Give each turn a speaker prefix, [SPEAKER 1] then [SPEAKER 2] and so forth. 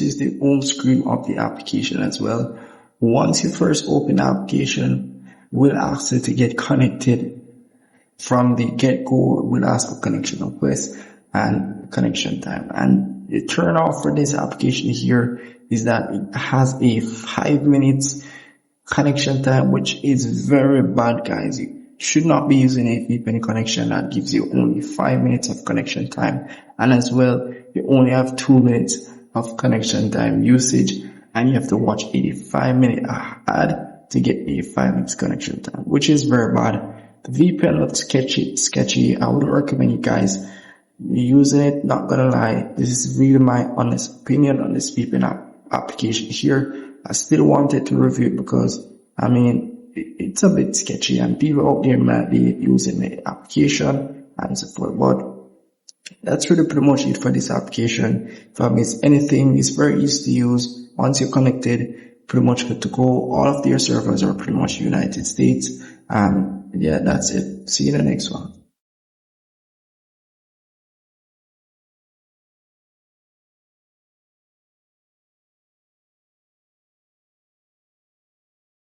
[SPEAKER 1] is the home screen of the application as well. Once you first open the application, we'll ask you to get connected. From the get-go, we'll ask for connection request and connection time. And the turn off for this application here is that it has a 5 minutes connection time, which is very bad, guys. You should not be using a VPN connection that gives you only 5 minutes of connection time. And as well, you only have 2 minutes of connection time usage, and you have to watch a 5-minute ad to get a 5 minutes connection time, which is very bad. The VPN looks sketchy. I would recommend you guys using it. Not gonna lie, this is really my honest opinion on this VPN application here. I still wanted to review it because, I mean, it's a bit sketchy and people out there might be using the application and so forth. But that's really pretty much it for this application. If I miss anything, it's very easy to use. Once you're connected, pretty much good to go. All of their servers are pretty much United States. Yeah, that's it. See you in the next one.